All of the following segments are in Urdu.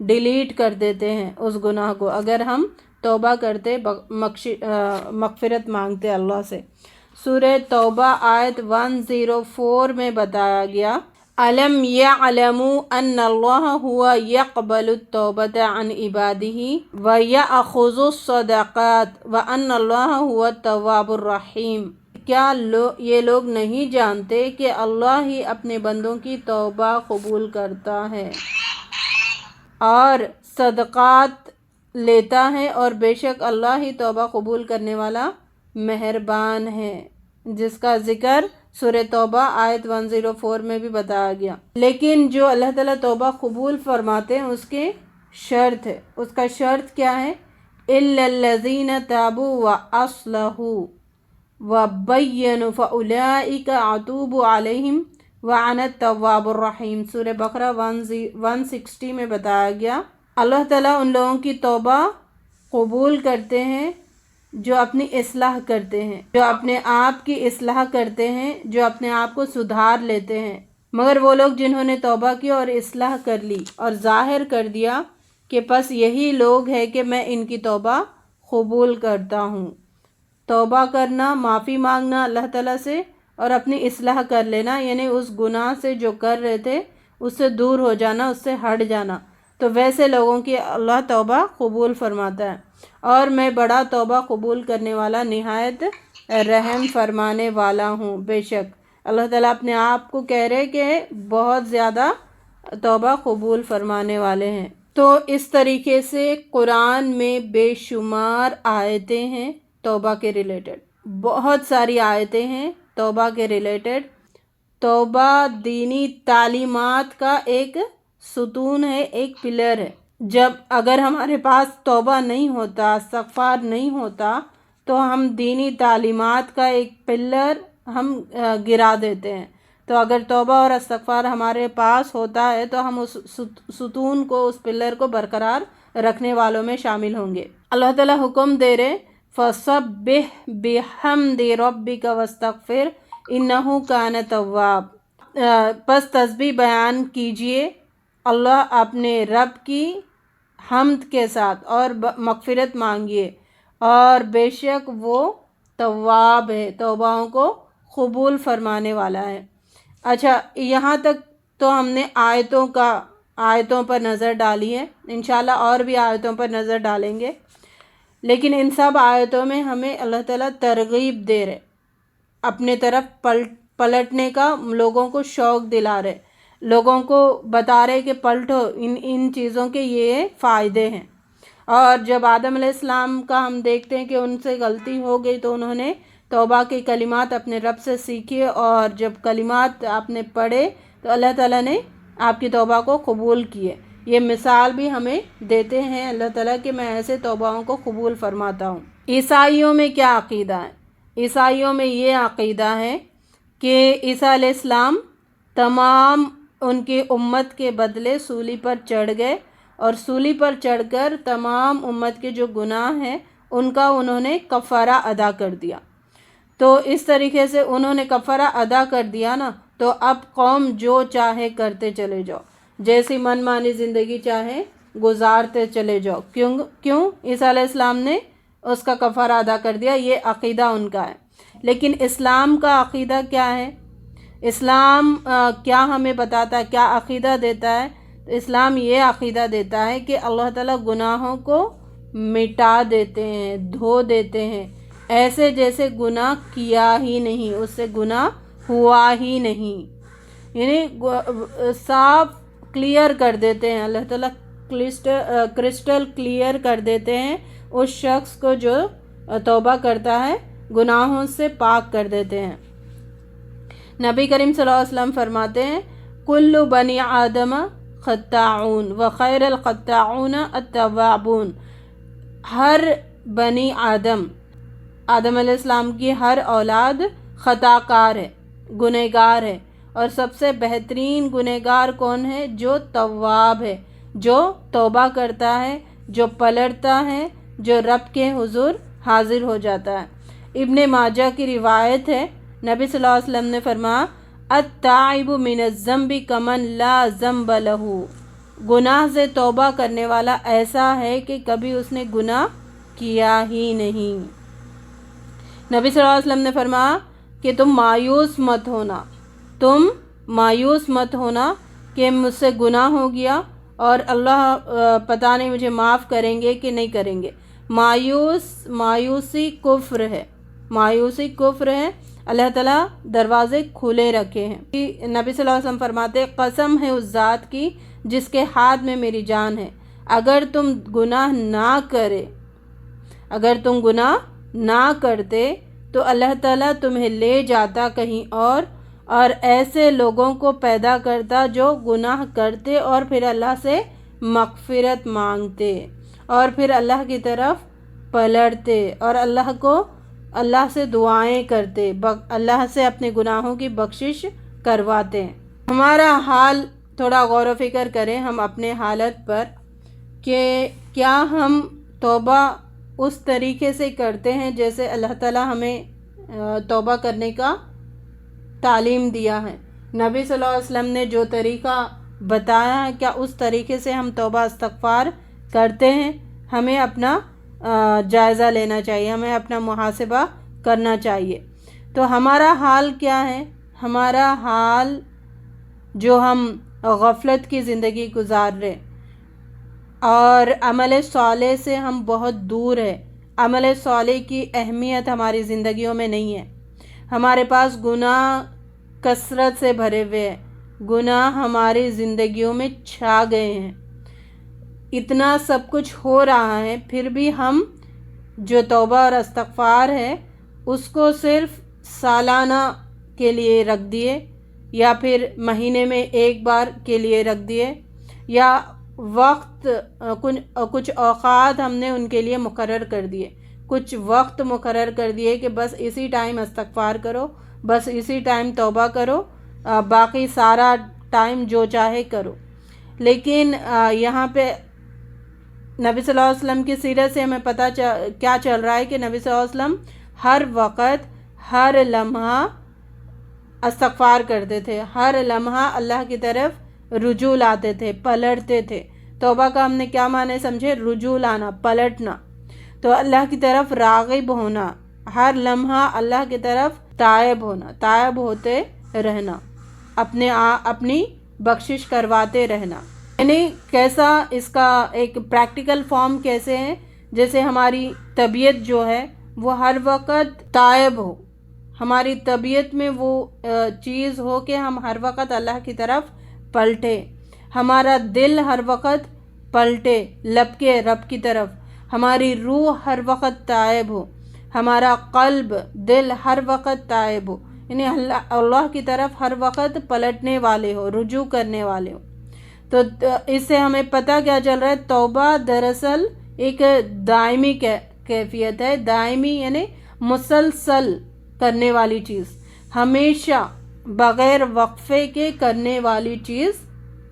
ڈیلیٹ کر دیتے ہیں اس گناہ کو اگر ہم توبہ کرتے مغفرت مانگتے اللہ سے۔ سورہ توبہ آیت 104 میں بتایا گیا أَلَمْ يَعْلَمُوا أَنَّ اللَّهَ هُوَ يَقْبَلُ التَّوْبَةَ عَنْ عِبَادِهِ وَيَأْخُذُ الصَّدَقَاتِ وَأَنَّ اللَّهَ هُوَ التَّوَّابُ الرَّحِيمُ۔ کیا یہ لوگ نہیں جانتے کہ اللہ ہی اپنے بندوں کی توبہ قبول کرتا ہے اور صدقات لیتا ہے، اور بے شک اللہ ہی توبہ قبول کرنے والا مہربان ہے، جس کا ذکر سورہ توبہ آیت 104 میں بھی بتایا گیا۔ لیکن جو اللہ تعالیٰ توبہ قبول فرماتے ہیں اس کے شرط ہے، اس کا شرط کیا ہے؟ إِلَّا الَّذِينَ تَابُوا وَأَصْلَحُوا وَبَيَّنُوا فَأُولَئِكَ أَتُوبُ عَلَيْهِمْ وَأَنَا التَّوَّابُ الرَّحِيمُ۔ سورہ بقرہ 160 میں بتایا گیا اللہ تعالیٰ ان لوگوں کی توبہ قبول کرتے ہیں جو اپنی اصلاح کرتے ہیں، جو اپنے آپ کی اصلاح کرتے ہیں، جو اپنے آپ کو سدھار لیتے ہیں۔ مگر وہ لوگ جنہوں نے توبہ کی اور اصلاح کر لی اور ظاہر کر دیا کہ بس یہی لوگ ہیں کہ میں ان کی توبہ قبول کرتا ہوں۔ توبہ کرنا، معافی مانگنا اللہ تعالیٰ سے اور اپنی اصلاح کر لینا، یعنی اس گناہ سے جو کر رہے تھے اس سے دور ہو جانا، اس سے ہٹ جانا، تو ویسے لوگوں کی اللہ توبہ قبول فرماتا ہے۔ اور میں بڑا توبہ قبول کرنے والا، نہایت رحم فرمانے والا ہوں۔ بے شک اللہ تعالیٰ اپنے آپ کو کہہ رہے کہ بہت زیادہ توبہ قبول فرمانے والے ہیں۔ تو اس طریقے سے قرآن میں بے شمار آیتیں ہیں توبہ کے ریلیٹڈ، بہت ساری آیتیں ہیں توبہ کے ریلیٹڈ۔ توبہ دینی تعلیمات کا ایک ستون ہے، ایک پلر ہے۔ جب اگر ہمارے پاس توبہ نہیں ہوتا، استغفار نہیں ہوتا، تو ہم دینی تعلیمات کا ایک پلر ہم گرا دیتے ہیں۔ تو اگر توبہ اور استغفار ہمارے پاس ہوتا ہے تو ہم اس ستون کو، اس پلر کو برقرار رکھنے والوں میں شامل ہوں گے۔ اللہ تعالیٰ حکم دے رہے فَسَبِّحْ بِحَمْدِ رَبِّكَ وَاسْتَغْفِرْ إِنَّهُ كَانَ تَوَّابًا۔ پس تسبیح بیان کیجئے اللہ اپنے رب کی حمد کے ساتھ اور مغفرت مانگیے، اور بے شک وہ تواب ہے، توباؤں کو قبول فرمانے والا ہے۔ اچھا، یہاں تک تو ہم نے آیتوں پر نظر ڈالی ہے، انشاءاللہ اور بھی آیتوں پر نظر ڈالیں گے۔ لیکن ان سب آیتوں میں ہمیں اللہ تعالیٰ ترغیب دے رہے، اپنے طرف پلٹنے کا، لوگوں کو شوق دلا رہے، لوگوں کو بتا رہے کہ پلٹو، ان چیزوں کے یہ فائدے ہیں۔ اور جب آدم علیہ السلام کا ہم دیکھتے ہیں کہ ان سے غلطی ہو گئی تو انہوں نے توبہ کے کلمات اپنے رب سے سیکھے، اور جب کلمات آپ نے پڑھے تو اللہ تعالیٰ نے آپ کی توبہ کو قبول کیے۔ یہ مثال بھی ہمیں دیتے ہیں اللہ تعالیٰ کہ میں ایسے توباؤں کو قبول فرماتا ہوں۔ عیسائیوں میں کیا عقیدہ ہے؟ عیسائیوں میں یہ عقیدہ ہے کہ عیسیٰ علیہ السلام تمام ان کی امت کے بدلے سولی پر چڑھ گئے، اور سولی پر چڑھ کر تمام امت کے جو گناہ ہیں ان کا انہوں نے کفارہ ادا کر دیا۔ تو اس طریقے سے انہوں نے کفارہ ادا کر دیا نا، تو اب قوم جو چاہے کرتے چلے جاؤ، جیسی من مانی زندگی چاہے گزارتے چلے جاؤ۔ کیوں؟ عیسیٰ علیہ السلام نے اس کا کفارہ ادا کر دیا، یہ عقیدہ ان کا ہے۔ لیکن اسلام کا عقیدہ کیا ہے؟ اسلام کیا ہمیں بتاتا ہے، کیا عقیدہ دیتا ہے؟ تو اسلام یہ عقیدہ دیتا ہے کہ اللہ تعالیٰ گناہوں کو مٹا دیتے ہیں، دھو دیتے ہیں، ایسے جیسے گناہ کیا ہی نہیں، اس سے گناہ ہوا ہی نہیں، یعنی صاف کلیئر کر دیتے ہیں۔ اللہ تعالیٰ کرسٹل کلیئر کر دیتے ہیں اس شخص کو جو توبہ کرتا ہے، گناہوں سے پاک کر دیتے ہیں۔ نبی کریم صلی اللہ علیہ وسلم فرماتے ہیں کل بنی آدم خطاعون وخیر الخطاعون التوابون۔ ہر بنی آدم علیہ السلام کی ہر اولاد خطا کار ہے، گنہگار ہے، اور سب سے بہترین گنہگار کون ہے؟ جو تواب ہے، جو توبہ کرتا ہے، جو پلٹتا ہے، جو رب کے حضور حاضر ہو جاتا ہے۔ ابن ماجہ کی روایت ہے، نبی صلی اللہ علیہ وسلم نے فرمایا التائب من الذنب کمن لا ذنب لہ گناہ سے توبہ کرنے والا ایسا ہے کہ کبھی اس نے گناہ کیا ہی نہیں۔ نبی صلی اللہ علیہ وسلم نے فرمایا کہ تم مایوس مت ہونا کہ مجھ سے گناہ ہو گیا اور اللہ پتہ نہیں مجھے معاف کریں گے کہ نہیں کریں گے۔ مایوسی کفر ہے۔ اللہ تعالیٰ دروازے کھلے رکھے ہیں۔ نبی صلی اللہ علیہ وسلم فرماتے قسم ہے اس ذات کی جس کے ہاتھ میں میری جان ہے، اگر تم گناہ نہ کرتے تو اللہ تعالیٰ تمہیں لے جاتا کہیں اور ایسے لوگوں کو پیدا کرتا جو گناہ کرتے اور پھر اللہ سے مغفرت مانگتے اور پھر اللہ کی طرف پلٹتے اور اللہ سے دعائیں کرتے، اللہ سے اپنے گناہوں کی بخشش کرواتے۔ ہمارا حال تھوڑا غور و فکر کریں ہم اپنے حالت پر کہ کیا ہم توبہ اس طریقے سے کرتے ہیں جیسے اللہ تعالیٰ ہمیں توبہ کرنے کا تعلیم دیا ہے۔ نبی صلی اللہ علیہ وسلم نے جو طریقہ بتایا ہے کیا اس طریقے سے ہم توبہ استغفار کرتے ہیں؟ ہمیں اپنا جائزہ لینا چاہیے، ہمیں اپنا محاسبہ کرنا چاہیے۔ تو ہمارا حال کیا ہے؟ ہمارا حال جو ہم غفلت کی زندگی گزار رہے اور عمل صالح سے ہم بہت دور ہے، عمل صالح کی اہمیت ہماری زندگیوں میں نہیں ہے، ہمارے پاس گناہ کثرت سے بھرے ہوئے ہیں، گناہ ہماری زندگیوں میں چھا گئے ہیں، اتنا سب کچھ ہو رہا ہے پھر بھی ہم جو توبہ اور استغفار ہے اس کو صرف سالانہ کے لیے رکھ دیے یا پھر مہینے میں ایک بار کے لیے رکھ دیے یا کچھ اوقات ہم نے ان کے لیے مقرر کر دیے، کچھ وقت مقرر کر دیے کہ بس اسی ٹائم استغفار کرو، بس اسی ٹائم توبہ کرو، باقی سارا ٹائم جو چاہے کرو۔ لیکن یہاں پہ نبی صلی اللہ علیہ وسلم کی سیرت سے ہمیں پتہ کیا چل رہا ہے کہ نبی صلی اللہ علیہ وسلم ہر وقت ہر لمحہ استغفار کرتے تھے، ہر لمحہ اللہ کی طرف رجوع لاتے تھے، پلٹتے تھے۔ توبہ کا ہم نے کیا معنی سمجھے؟ رجوع لانا، پلٹنا، تو اللہ کی طرف راغب ہونا، ہر لمحہ اللہ کی طرف تائب ہونا، تائب ہوتے رہنا، اپنی بخشش کرواتے رہنا۔ یعنی کیسا اس کا ایک پریکٹیکل فارم کیسے ہے؟ جیسے ہماری طبیعت جو ہے وہ ہر وقت تائب ہو، ہماری طبیعت میں وہ چیز ہو کہ ہم ہر وقت اللہ کی طرف پلٹے، ہمارا دل ہر وقت پلٹے لپکے رب کی طرف، ہماری روح ہر وقت تائب ہو، ہمارا قلب دل ہر وقت تائب ہو، یعنی اللہ کی طرف ہر وقت پلٹنے والے ہو، رجوع کرنے والے ہو۔ تو اس سے ہمیں پتہ کیا چل رہا ہے؟ توبہ دراصل ایک دائمی کیفیت ہے، دائمی یعنی مسلسل کرنے والی چیز، ہمیشہ بغیر وقفے کے کرنے والی چیز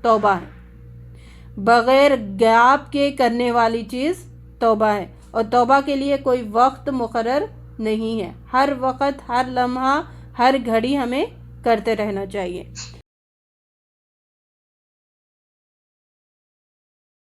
توبہ ہے، بغیر گیپ کے کرنے والی چیز توبہ ہے، اور توبہ کے لیے کوئی وقت مقرر نہیں ہے، ہر وقت ہر لمحہ ہر گھڑی ہمیں کرتے رہنا چاہیے۔